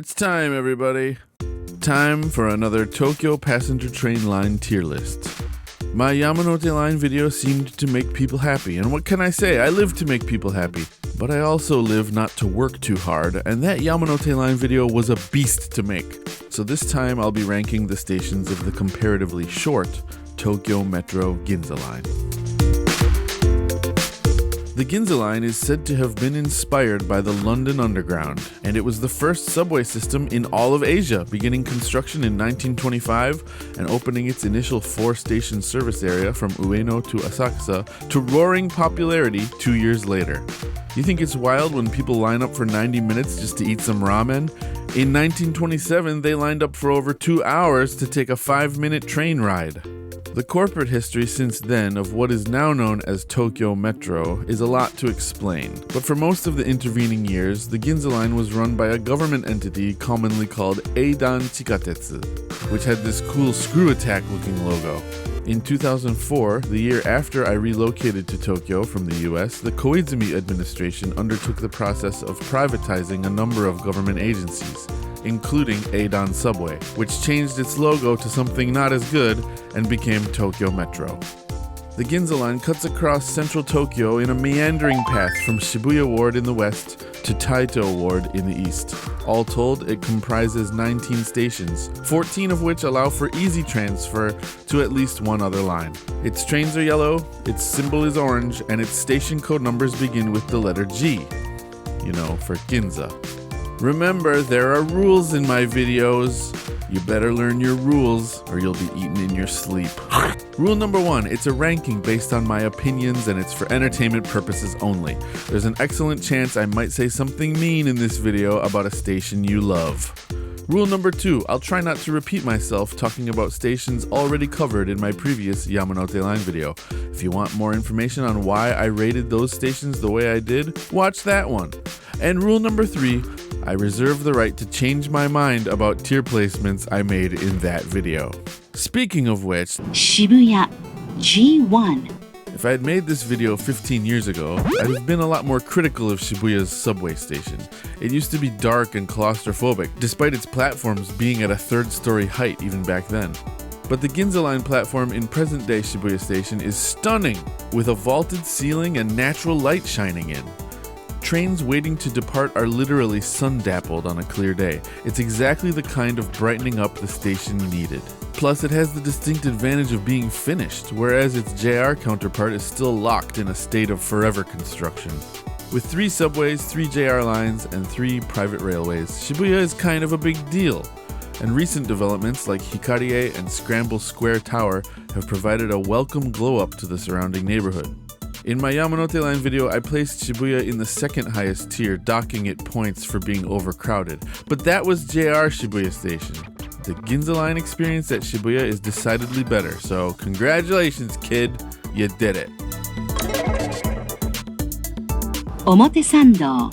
It's time, everybody. Time for another Tokyo passenger train line tier list. My Yamanote line video seemed to make people happy, and what can I say? I live to make people happy. But I also live not to work too hard, and that Yamanote line video was a beast to make. So this time I'll be ranking the stations of the comparatively short Tokyo Metro Ginza line. The Ginza line is said to have been inspired by the London Underground, and it was the first subway system in all of Asia, beginning construction in 1925 and opening its initial 4-station service area from Ueno to Asakusa to roaring popularity 2 years later. You think it's wild when people line up for 90 minutes just to eat some ramen? In 1927, they lined up for over 2 hours to take a 5-minute train ride. The corporate history since then of what is now known as Tokyo Metro is a lot to explain, but for most of the intervening years, the Ginza line was run by a government entity commonly called Eidan Chikatetsu, which had this cool screw attack looking logo. In 2004, the year after I relocated to Tokyo from the US, the Koizumi administration undertook the process of privatizing a number of government agencies, including Eidan Subway, which changed its logo to something not as good and became Tokyo Metro. The Ginza line cuts across central Tokyo in a meandering path from Shibuya Ward in the west to Taito Ward in the east. All told, it comprises 19 stations, 14 of which allow for easy transfer to at least one other line. Its trains are yellow, its symbol is orange, and its station code numbers begin with the letter G. You know, for Ginza. Remember, there are rules in my videos. You better learn your rules or you'll be eaten in your sleep. Rule number 1, it's a ranking based on my opinions and it's for entertainment purposes only. There's an excellent chance I might say something mean in this video about a station you love. Rule number 2, I'll try not to repeat myself talking about stations already covered in my previous Yamanote line video. If you want more information on why I rated those stations the way I did, watch that one. And rule number 3, I reserve the right to change my mind about tier placements I made in that video. Speaking of which, Shibuya G1. If I had made this video 15 years ago, I'd have been a lot more critical of Shibuya's subway station. It used to be dark and claustrophobic, despite its platforms being at a 3rd-story height even back then. But the Ginza line platform in present-day Shibuya station is stunning, with a vaulted ceiling and natural light shining in. Trains waiting to depart are literally sun-dappled on a clear day. It's exactly the kind of brightening up the station needed. Plus, it has the distinct advantage of being finished, whereas its JR counterpart is still locked in a state of forever construction. With 3 subways, 3 JR lines, and 3 private railways, Shibuya is kind of a big deal. And recent developments like Hikarie and Scramble Square Tower have provided a welcome glow-up to the surrounding neighborhood. In my Yamanote line video, I placed Shibuya in the 2nd highest tier, docking it points for being overcrowded. But that was JR Shibuya Station. The Ginza line experience at Shibuya is decidedly better, so congratulations, kid, you did it. Omotesando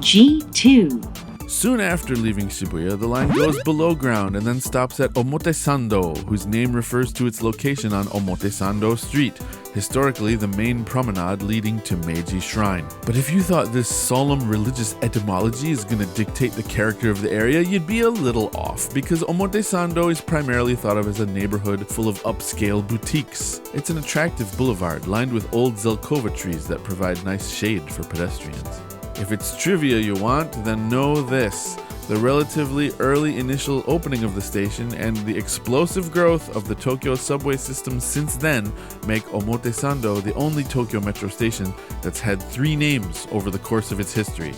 G2. Soon after leaving Shibuya, the line goes below ground and then stops at Omotesando, whose name refers to its location on Omotesando Street, historically the main promenade leading to Meiji Shrine. But if you thought this solemn religious etymology is going to dictate the character of the area, you'd be a little off, because Omotesando is primarily thought of as a neighborhood full of upscale boutiques. It's an attractive boulevard lined with old Zelkova trees that provide nice shade for pedestrians. If it's trivia you want, then know this. The relatively early initial opening of the station and the explosive growth of the Tokyo subway system since then make Omotesando the only Tokyo Metro station that's had 3 names over the course of its history.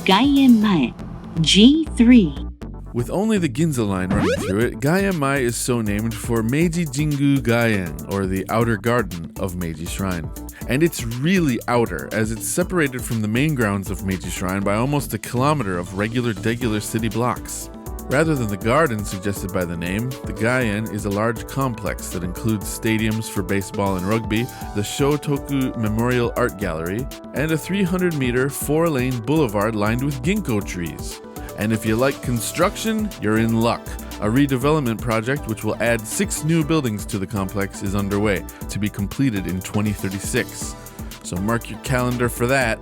Gaienmae G3. With only the Ginza line running through it, Gaienmae is so named for Meiji Jingu Gaien, or the outer garden of Meiji Shrine. And it's really outer, as it's separated from the main grounds of Meiji Shrine by almost a kilometer of regular city blocks. Rather than the garden suggested by the name, the Gaien is a large complex that includes stadiums for baseball and rugby, the Shotoku Memorial Art Gallery, and a 300-meter, 4-lane boulevard lined with ginkgo trees. And if you like construction, you're in luck. A redevelopment project which will add 6 new buildings to the complex is underway, to be completed in 2036. So mark your calendar for that.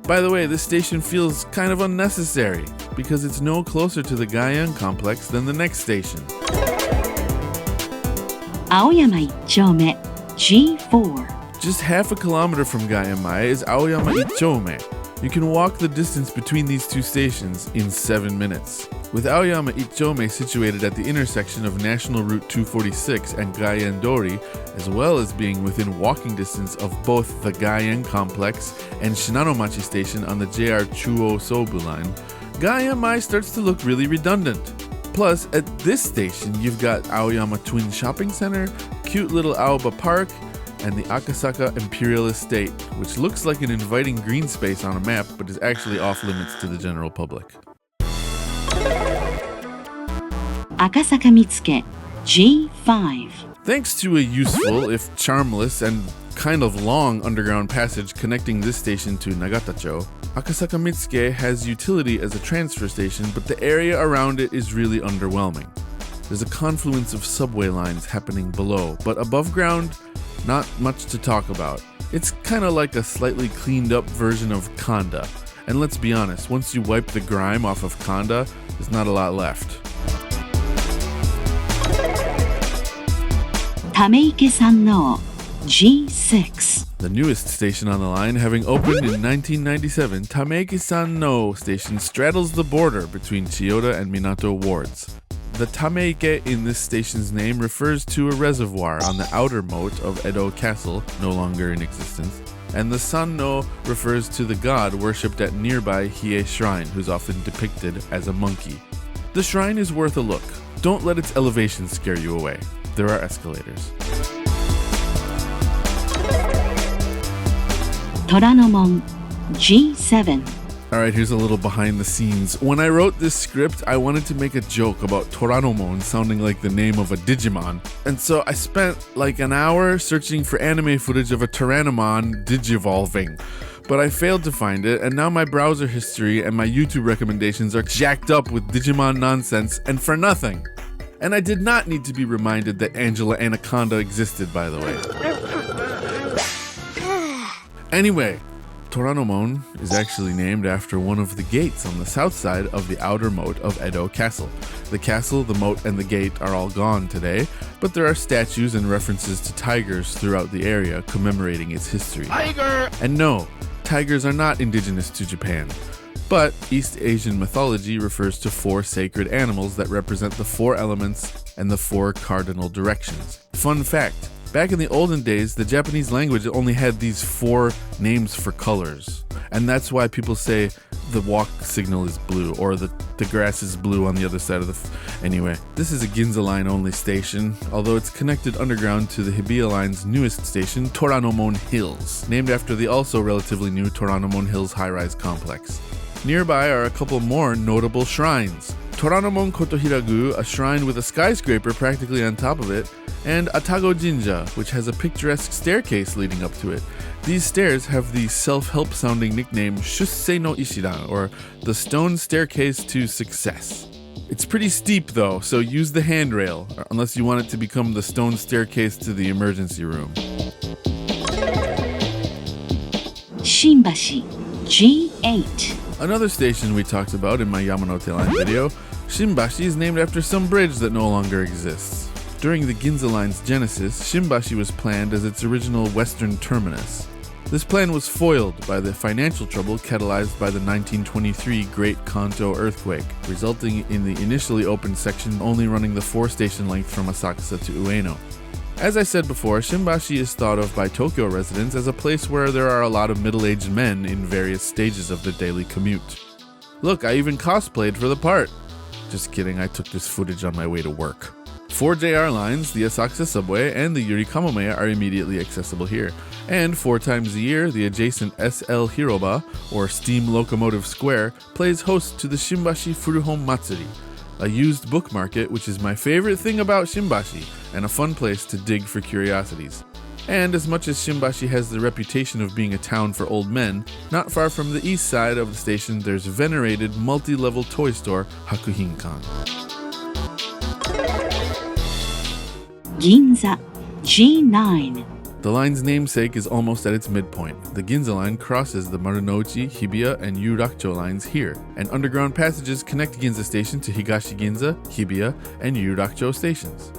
By the way, this station feels kind of unnecessary because it's no closer to the Gaien complex than the next station. Aoyama-itchome, G4. Just half a kilometer from Gaienmae is Aoyama-itchome. You can walk the distance between these two stations in 7 minutes. With Aoyama-itchome situated at the intersection of National Route 246 and Gaien-dori, as well as being within walking distance of both the Gaien complex and Shinanomachi station on the JR Chuo-Sobu line, Gaienmae starts to look really redundant. Plus, at this station, you've got Aoyama Twin Shopping Center, cute little Aoba Park, and the Akasaka Imperial Estate, which looks like an inviting green space on a map, but is actually off limits to the general public. Akasaka-mitsuke, G5. Thanks to a useful, if charmless, and kind of long underground passage connecting this station to Nagatacho, Akasaka-mitsuke has utility as a transfer station, but the area around it is really underwhelming. There's a confluence of subway lines happening below, but above ground, not much to talk about. It's kind of like a slightly cleaned up version of Kanda. And let's be honest, once you wipe the grime off of Kanda, there's not a lot left. Tameike-sanno, G6. The newest station on the line, having opened in 1997, Tameike-sanno station straddles the border between Chiyoda and Minato wards. The Tameike in this station's name refers to a reservoir on the outer moat of Edo Castle, no longer in existence, and the Sanno refers to the god worshipped at nearby Hiei Shrine, who's often depicted as a monkey. The shrine is worth a look. Don't let its elevation scare you away. There are escalators. Toranomon, G7. Alright, here's a little behind the scenes. When I wrote this script, I wanted to make a joke about Toranomon sounding like the name of a Digimon. And so I spent like an hour searching for anime footage of a Toranomon digivolving. But I failed to find it, and now my browser history and my YouTube recommendations are jacked up with Digimon nonsense, and for nothing. And I did not need to be reminded that Angela Anaconda existed, by the way. Anyway, Toranomon is actually named after one of the gates on the south side of the outer moat of Edo Castle. The castle, the moat, and the gate are all gone today, but there are statues and references to tigers throughout the area commemorating its history. Tiger! And no, tigers are not indigenous to Japan. But East Asian mythology refers to 4 sacred animals that represent the 4 elements and the 4 cardinal directions. Fun fact, back in the olden days, the Japanese language only had these 4 names for colors. And that's why people say the walk signal is blue, or the grass is blue on the other side of the... Anyway, this is a Ginza line only station, although it's connected underground to the Hibiya line's newest station, Toranomon Hills, named after the also relatively new Toranomon Hills high-rise complex. Nearby are a couple more notable shrines. Toranomon Kotohiragu, a shrine with a skyscraper practically on top of it, and Atago Ginza, which has a picturesque staircase leading up to it. These stairs have the self-help sounding nickname Shussei no Ishidan, or the stone staircase to success. It's pretty steep though, so use the handrail, unless you want it to become the stone staircase to the emergency room. Shimbashi, G8. Another station we talked about in my Yamanote Line video, Shimbashi is named after some bridge that no longer exists. During the Ginza Line's genesis, Shimbashi was planned as its original western terminus. This plan was foiled by the financial trouble catalyzed by the 1923 Great Kanto earthquake, resulting in the initially opened section only running the 4-station length from Asakusa to Ueno. As I said before, Shimbashi is thought of by Tokyo residents as a place where there are a lot of middle-aged men in various stages of their daily commute. Look, I even cosplayed for the part. Just kidding, I took this footage on my way to work. 4 JR lines, the Asakusa subway, and the Yurikamome are immediately accessible here. And 4 times a year, the adjacent SL Hiroba, or Steam Locomotive Square, plays host to the Shimbashi Furuhon Matsuri, a used book market which is my favorite thing about Shimbashi, and a fun place to dig for curiosities. And as much as Shimbashi has the reputation of being a town for old men, not far from the east side of the station there's venerated multi-level toy store Hakuhinkan. Ginza, G9. The line's namesake is almost at its midpoint. The Ginza line crosses the Marunouchi, Shibuya, and Ueno-hirokoji lines here, and underground passages connect Ginza Station to Higashi Ginza, Shibuya, and Ueno-hirokoji stations.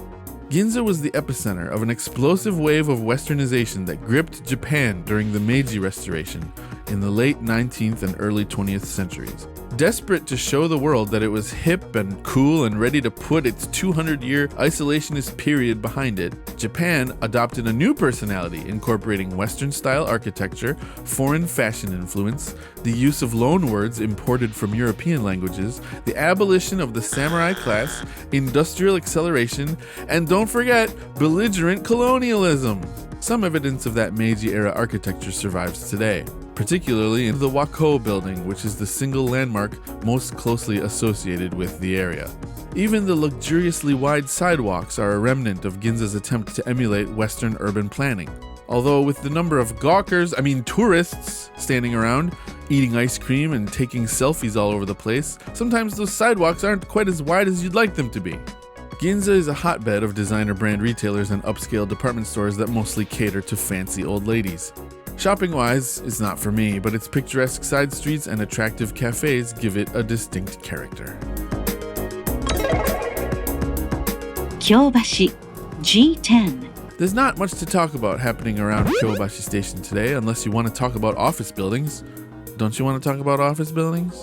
Ginza was the epicenter of an explosive wave of westernization that gripped Japan during the Meiji Restoration in the late 19th and early 20th centuries. Desperate to show the world that it was hip and cool and ready to put its 200-year isolationist period behind it, Japan adopted a new personality incorporating Western-style architecture, foreign fashion influence, the use of loanwords imported from European languages, the abolition of the samurai class, industrial acceleration, and don't forget, belligerent colonialism. Some evidence of that Meiji-era architecture survives today, particularly in the Wako building, which is the single landmark most closely associated with the area. Even the luxuriously wide sidewalks are a remnant of Ginza's attempt to emulate Western urban planning. Although with the number of tourists standing around, eating ice cream and taking selfies all over the place, sometimes those sidewalks aren't quite as wide as you'd like them to be. Ginza is a hotbed of designer brand retailers and upscale department stores that mostly cater to fancy old ladies. Shopping-wise, it's not for me, but its picturesque side streets and attractive cafes give it a distinct character. Kyobashi, G10. There's not much to talk about happening around Kyobashi Station today, unless you want to talk about office buildings. Don't you want to talk about office buildings?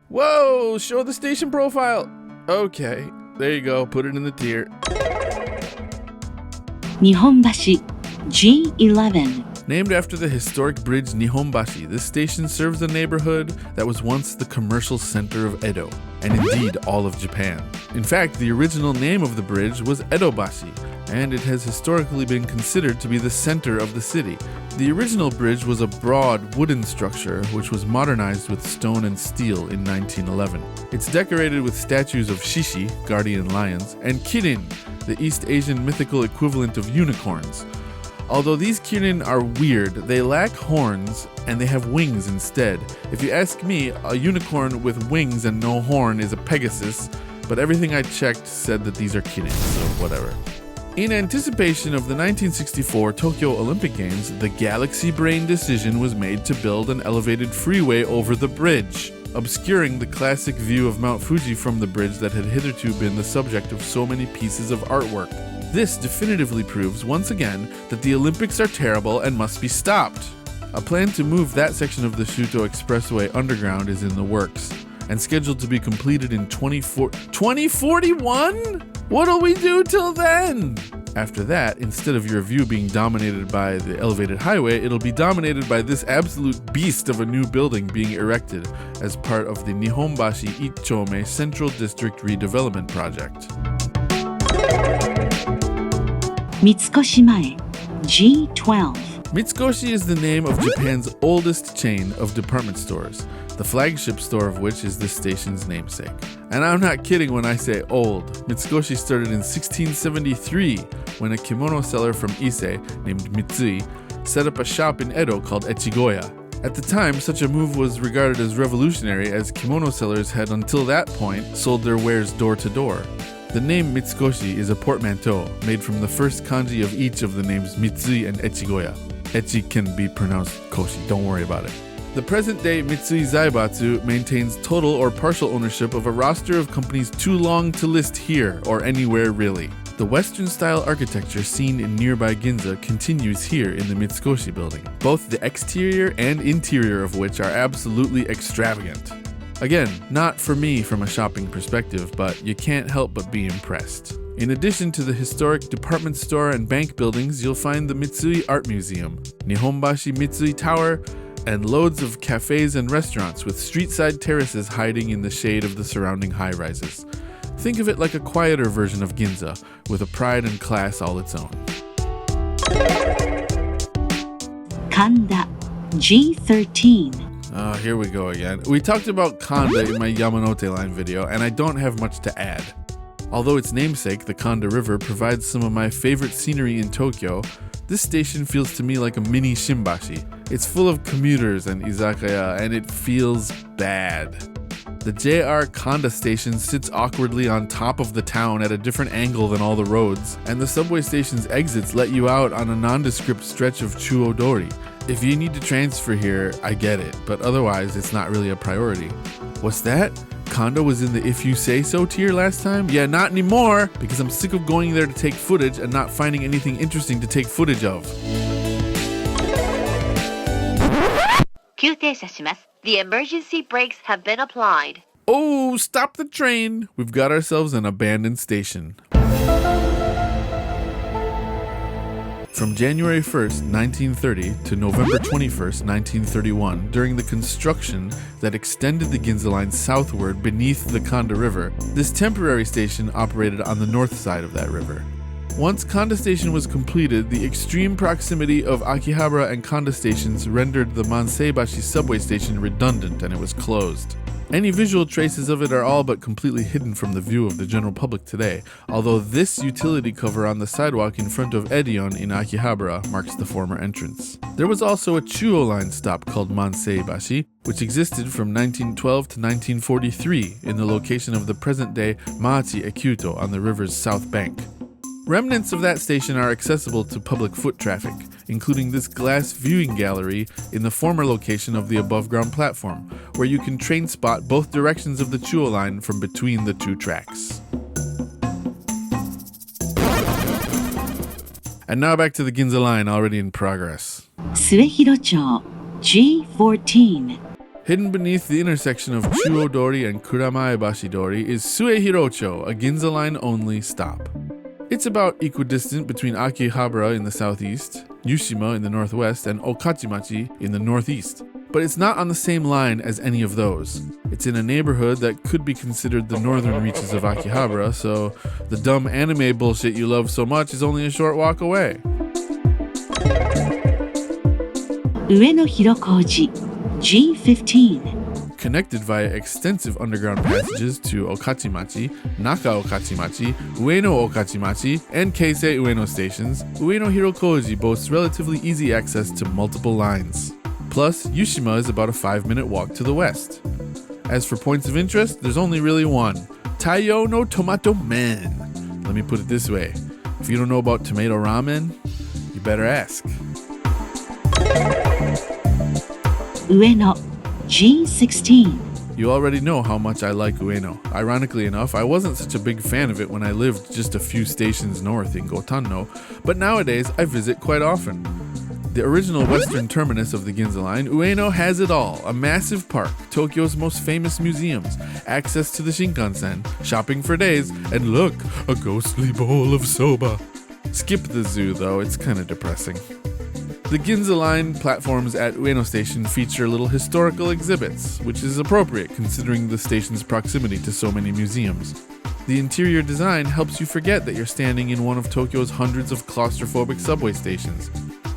Whoa, show the station profile. Okay, there you go, put it in the tier. Nihombashi, G11. Named after the historic bridge Nihombashi, this station serves a neighborhood that was once the commercial center of Edo, and indeed all of Japan. In fact, the original name of the bridge was Edobashi, and it has historically been considered to be the center of the city. The original bridge was a broad wooden structure which was modernized with stone and steel in 1911. It's decorated with statues of Shishi, guardian lions, and Kirin, the East Asian mythical equivalent of unicorns. Although these Kirin are weird, they lack horns and they have wings instead. If you ask me, a unicorn with wings and no horn is a Pegasus, but everything I checked said that these are Kirin, so whatever. In anticipation of the 1964 Tokyo Olympic Games, the galaxy-brain decision was made to build an elevated freeway over the bridge, obscuring the classic view of Mount Fuji from the bridge that had hitherto been the subject of so many pieces of artwork. This definitively proves once again that the Olympics are terrible and must be stopped. A plan to move that section of the Shuto Expressway underground is in the works, and scheduled to be completed in 2041? What'll we do till then? After that, instead of your view being dominated by the elevated highway, it'll be dominated by this absolute beast of a new building being erected as part of the Nihombashi-itchome Central District Redevelopment Project. Mitsukoshimae, G12. Mitsukoshi is the name of Japan's oldest chain of department stores, the flagship store of which is the station's namesake. And I'm not kidding when I say old. Mitsukoshi started in 1673 when a kimono seller from Ise named Mitsui set up a shop in Edo called Echigoya. At the time, such a move was regarded as revolutionary as kimono sellers had until that point sold their wares door to door. The name Mitsukoshi is a portmanteau made from the first kanji of each of the names Mitsui and Echigoya. Echi can be pronounced Koshi, don't worry about it. The present-day Mitsui Zaibatsu maintains total or partial ownership of a roster of companies too long to list here or anywhere really. The Western-style architecture seen in nearby Ginza continues here in the Mitsukoshi building, both the exterior and interior of which are absolutely extravagant. Again, not for me from a shopping perspective, but you can't help but be impressed. In addition to the historic department store and bank buildings, you'll find the Mitsui Art Museum, Nihombashi Mitsui Tower, and loads of cafes and restaurants with street-side terraces hiding in the shade of the surrounding high-rises. Think of it like a quieter version of Ginza, with a pride and class all its own. Kanda, G13. Oh, here we go again. We talked about Kanda in my Yamanote line video, and I don't have much to add. Although its namesake, the Kanda River, provides some of my favorite scenery in Tokyo, this station feels to me like a mini Shimbashi. It's full of commuters and izakaya, and it feels bad. The JR Kanda station sits awkwardly on top of the town at a different angle than all the roads, and the subway station's exits let you out on a nondescript stretch of Chuodori. If you need to transfer here, I get it, but otherwise it's not really a priority. What's that? Kanda was in the if you say so tier last time? Yeah, not anymore, because I'm sick of going there to take footage and not finding anything interesting to take footage of. 急停車します。The emergency brakes have been applied. Oh, stop the train! We've got ourselves an abandoned station. From January 1st, 1930 to November 21st, 1931, during the construction that extended the Ginza line southward beneath the Kanda River, this temporary station operated on the north side of that river. Once Kanda Station was completed, the extreme proximity of Akihabara and Kanda stations rendered the Manseibashi subway station redundant, and it was closed. Any visual traces of it are all but completely hidden from the view of the general public today, although this utility cover on the sidewalk in front of Edion in Akihabara marks the former entrance. There was also a Chuo line stop called Manseibashi, which existed from 1912 to 1943 in the location of the present-day Machi-Ekuto on the river's south bank. Remnants of that station are accessible to public foot traffic, including this glass viewing gallery in the former location of the above-ground platform, where you can train spot both directions of the Chuo line from between the two tracks. And now back to the Ginza line already in progress. Suehirocho, G14. Hidden beneath the intersection of Chuodori and Kuramaebashi-dori is Suehirocho, a Ginza line only stop. It's about equidistant between Akihabara in the southeast, Yushima in the northwest, and Okachimachi in the northeast. But it's not on the same line as any of those. It's in a neighborhood that could be considered the northern reaches of Akihabara, so the dumb anime bullshit you love so much is only a short walk away. Ueno-hirokoji, G15. Connected via extensive underground passages to Okachimachi, Naka-okachimachi, Ueno-okachimachi, and Keisei Ueno stations, Ueno-hirokoji boasts relatively easy access to multiple lines. Plus, Yushima is about a 5-minute walk to the west. As for points of interest, there's only really one: Taiyo no Tomato Men. Let me put it this way: if you don't know about tomato ramen, you better ask. Ueno, G16. You already know how much I like Ueno. Ironically enough, I wasn't such a big fan of it when I lived just a few stations north in Gotanno, but nowadays I visit quite often. The original western terminus of the Ginza line, Ueno has it all: a massive park, Tokyo's most famous museums, access to the Shinkansen, shopping for days, and look, a ghostly bowl of soba. Skip the zoo though, it's kinda depressing. The Ginza line platforms at Ueno Station feature little historical exhibits, which is appropriate considering the station's proximity to so many museums. The interior design helps you forget that you're standing in one of Tokyo's hundreds of claustrophobic subway stations.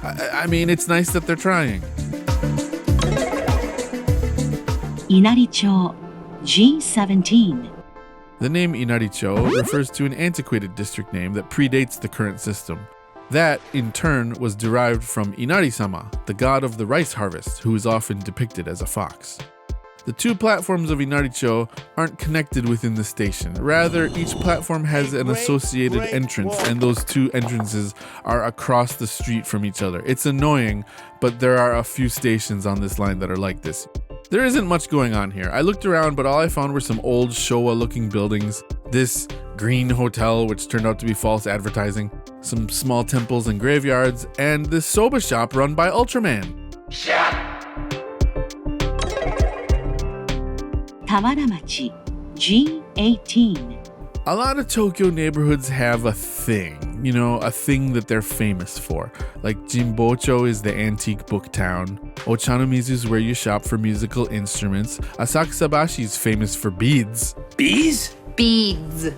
I mean, it's nice that they're trying. Inaricho, G17. The name Inaricho refers to an antiquated district name that predates the current system. That, in turn, was derived from Inari-sama, the god of the rice harvest, who is often depicted as a fox. The two platforms of Inaricho aren't connected within the station. Rather, each platform has an associated entrance, and those two entrances are across the street from each other. It's annoying, but there are a few stations on this line that are like this. There isn't much going on here. I looked around, but all I found were some old Showa-looking buildings, this green hotel, which turned out to be false advertising, some small temples and graveyards, and this soba shop run by Ultraman. Tawaramachi, G18. A lot of Tokyo neighborhoods have a thing, a thing that they're famous for. Like Jinbocho is the antique book town, Ochanomizu is where you shop for musical instruments, Asakusa-bashi is famous for beads. Bees? Beads.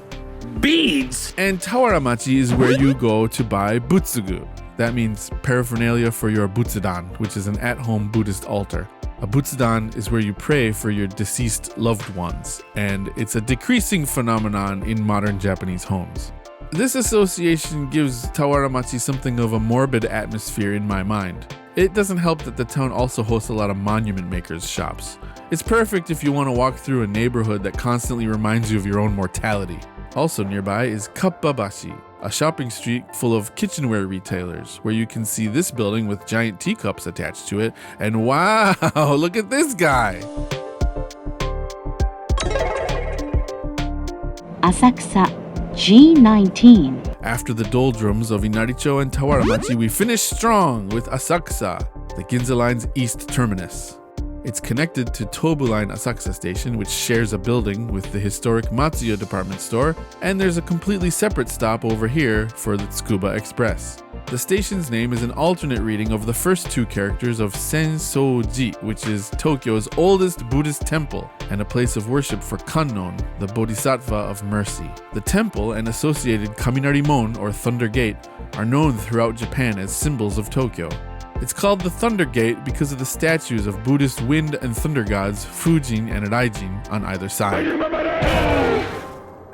Beads? And Tawaramachi is where you go to buy butsugu. That means paraphernalia for your butsudan, which is an at-home Buddhist altar. A butsudan is where you pray for your deceased loved ones, and it's a decreasing phenomenon in modern Japanese homes. This association gives Tawaramachi something of a morbid atmosphere in my mind. It doesn't help that the town also hosts a lot of monument makers' shops. It's perfect if you want to walk through a neighborhood that constantly reminds you of your own mortality. Also nearby is Kyobashi, a shopping street full of kitchenware retailers, where you can see this building with giant teacups attached to it, and wow, look at this guy! Asakusa, G19. After the doldrums of Inaricho and Tawaramachi, we finish strong with Asakusa, the Ginza Line's east terminus. It's connected to Tobu Line Asakusa Station, which shares a building with the historic Matsuya department store, and there's a completely separate stop over here for the Tsukuba Express. The station's name is an alternate reading of the first two characters of Sensoji, which is Tokyo's oldest Buddhist temple and a place of worship for Kannon, the Bodhisattva of mercy. The temple and associated Kaminarimon, or Thunder Gate, are known throughout Japan as symbols of Tokyo. It's called the Thunder Gate because of the statues of Buddhist wind and thunder gods Fujin and Raijin on either side.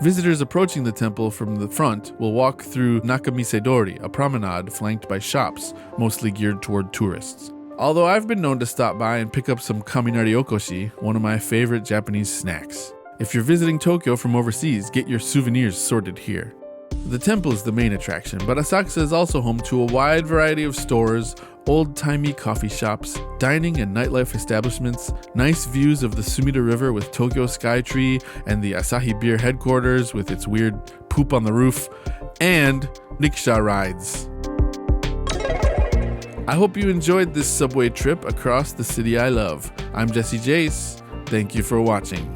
Visitors approaching the temple from the front will walk through Nakamisedori, a promenade flanked by shops, mostly geared toward tourists. Although I've been known to stop by and pick up some kaminari-okoshi, one of my favorite Japanese snacks. If you're visiting Tokyo from overseas, get your souvenirs sorted here. The temple is the main attraction, but Asakusa is also home to a wide variety of stores, old-timey coffee shops, dining and nightlife establishments, nice views of the Sumida River with Tokyo Skytree and the Asahi Beer headquarters with its weird poop on the roof, and rickshaw rides. I hope you enjoyed this subway trip across the city I love. I'm Jesse Jace. Thank you for watching.